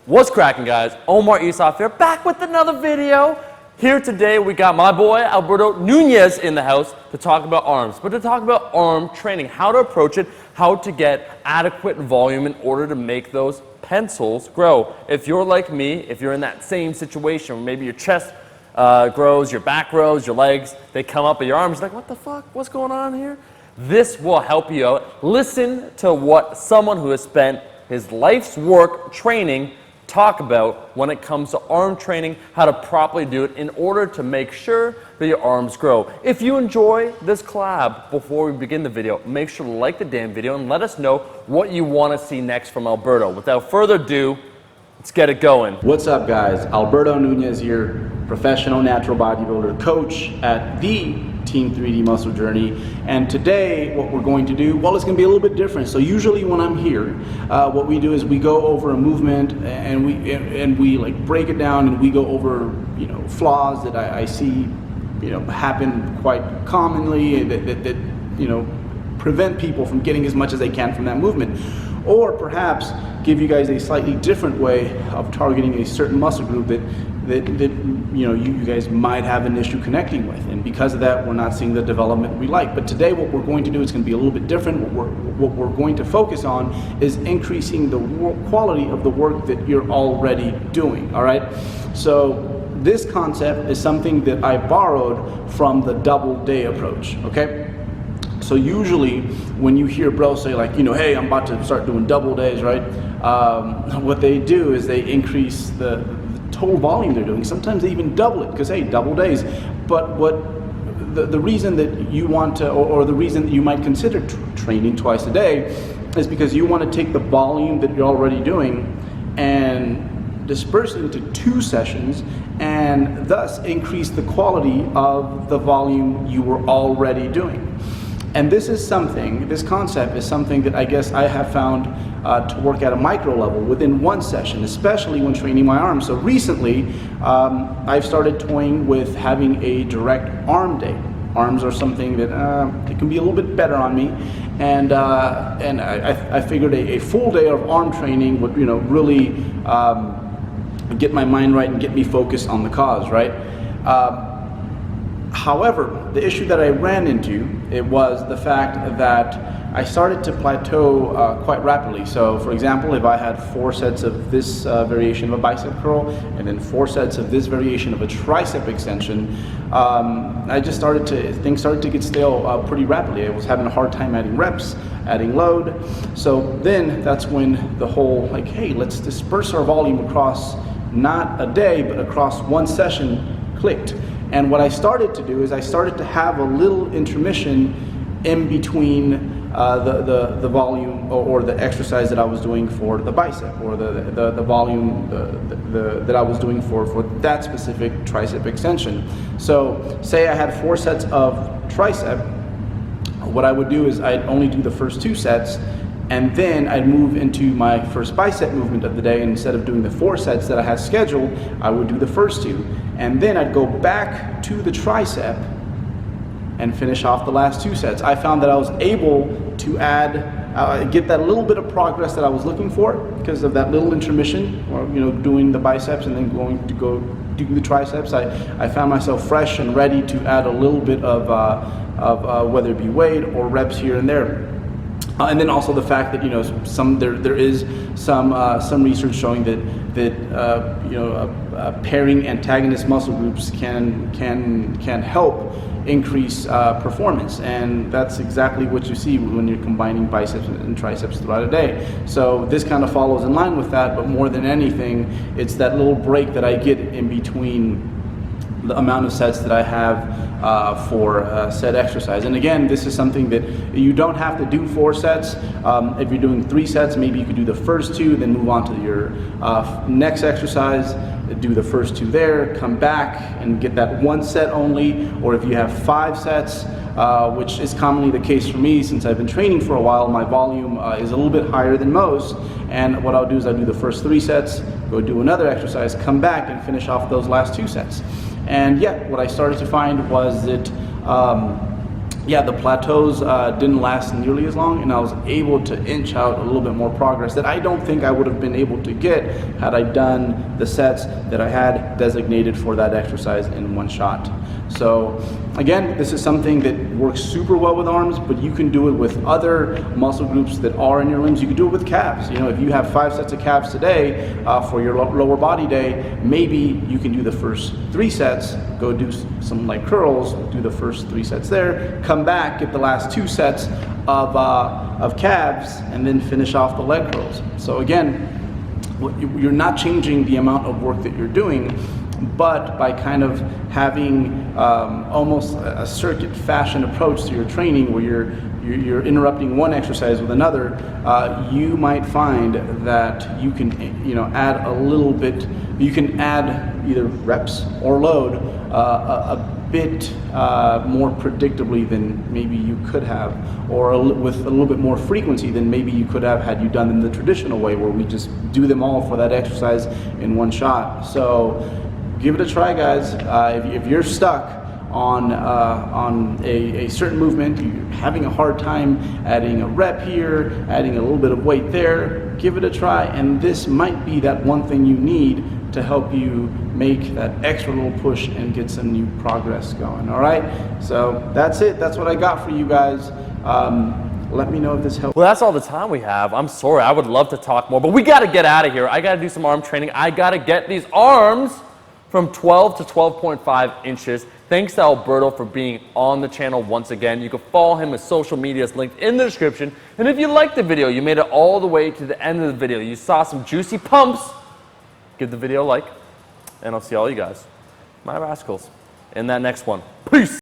What's cracking, guys? Omar Isaf here, back with another video. Here today we got my boy Alberto Nunez in the house to talk about arms, but to talk about arm training, how to approach it, how to get adequate volume in order to make those pencils grow. If you're like me, if you're in that same situation, where maybe your chest grows, your back grows, your legs, they come up, and your arms, you're like, what the fuck, what's going on here? This will help you out. Listen to what someone who has spent his life's work training talk about when it comes to arm training, how to properly do it in order to make sure that your arms grow. If you enjoy this collab, before we begin the video, make sure to like the damn video and let us know what you want to see next from Alberto. Without further ado, let's get it going. What's up, guys? Alberto Nunez here, professional natural bodybuilder coach at the Team 3D Muscle Journey. And today what we're going to do, well, it's going to be a little bit different. So usually when I'm here, what we do is we go over a movement and we like break it down, and we go over, you know, flaws that I see, you know, happen quite commonly that you know, prevent people from getting as much as they can from that movement. Or perhaps give you guys a slightly different way of targeting a certain muscle group that you know, you guys might have an issue connecting with, and because of that we're not seeing the development we like. But today what we're going to do is going to be a little bit different. What we're going to focus on is increasing the quality of the work that you're already doing. All right, so this concept is something that I borrowed from the double day approach. Okay, so usually when you hear bros say, like, you know, hey, I'm about to start doing double days, right? What they do is they increase the total volume they're doing. Sometimes they even double it, because hey, double days. But what the reason that you want to, or the reason that you might consider training twice a day, is because you want to take the volume that you're already doing and disperse it into 2 sessions, and thus increase the quality of the volume you were already doing. And this concept is something that I guess I have found to work at a micro level within 1 session, especially when training my arms. So recently, I've started toying with having a direct arm day. Arms are something that it can be a little bit better on me, and I figured a full day of arm training would, you know, really get my mind right and get me focused on the cause, right? However, the issue that I ran into, it was the fact that I started to plateau quite rapidly. So for example, if I had 4 sets of this variation of a bicep curl, and then 4 sets of this variation of a tricep extension, things started to get stale pretty rapidly. I was having a hard time adding reps, adding load. So then that's when the whole, like, hey, let's disperse our volume across not a day, but across 1 session clicked. And what I started to do is I started to have a little intermission in between the volume or the exercise that I was doing for the bicep, or the volume that I was doing for that specific tricep extension. So say I had 4 sets of tricep, what I would do is I'd only do the first 2 sets, and then I'd move into my first bicep movement of the day, and instead of doing the 4 sets that I had scheduled, I would do the first 2. And then I'd go back to the tricep and finish off the last 2 sets. I found that I was able to get that little bit of progress that I was looking for because of that little intermission, or, you know, doing the biceps and then going to go do the triceps. I found myself fresh and ready to add a little bit of whether it be weight or reps here and there. And then also the fact that, you know, there is some research showing that you know, pairing antagonist muscle groups can help increase performance, and that's exactly what you see when you're combining biceps and triceps throughout a day. So this kind of follows in line with that, but more than anything, it's that little break that I get in between the amount of sets that I have for said exercise. And again, this is something that you don't have to do 4 sets. If you're doing 3 sets, maybe you could do the first 2, then move on to your next exercise, do the first 2 there, come back and get that 1 set only. Or if you have 5 sets, which is commonly the case for me since I've been training for a while, my volume is a little bit higher than most. And what I'll do is I'll do the first 3 sets, go do another exercise, come back and finish off those last 2 sets. And yeah, what I started to find was that yeah, the plateaus didn't last nearly as long, and I was able to inch out a little bit more progress that I don't think I would have been able to get had I done the sets that I had designated for that exercise in one shot. So again, this is something that works super well with arms, but you can do it with other muscle groups that are in your limbs. You can do it with calves. You know, if you have 5 sets of calves today for your lower body day, maybe you can do the first 3 sets, go do some leg curls, do the first 3 sets there, come back, get the last 2 sets of calves, and then finish off the leg curls. So again, you're not changing the amount of work that you're doing, but by kind of having almost a circuit fashion approach to your training where you're interrupting one exercise with another, you might find that you can add a little bit, you can add either reps or load a bit more predictably than maybe you could have, or with a little bit more frequency than maybe you could have had you done them the traditional way where we just do them all for that exercise in one shot. So give it a try, guys. If you're stuck on a certain movement, you're having a hard time adding a rep here, adding a little bit of weight there, give it a try, and this might be that one thing you need to help you make that extra little push and get some new progress going. All right, so that's it. That's what I got for you guys. Let me know if this helps. Well, that's all the time we have. I'm sorry, I would love to talk more, but we got to get out of here. I got to do some arm training. I got to get these arms from 12 to 12.5 inches. Thanks to Alberto for being on the channel once again. You can follow him. His social media is linked in the description. And if you liked the video, you made it all the way to the end of the video, you saw some juicy pumps, give the video a like, and I'll see all you guys, my rascals, in that next one. Peace!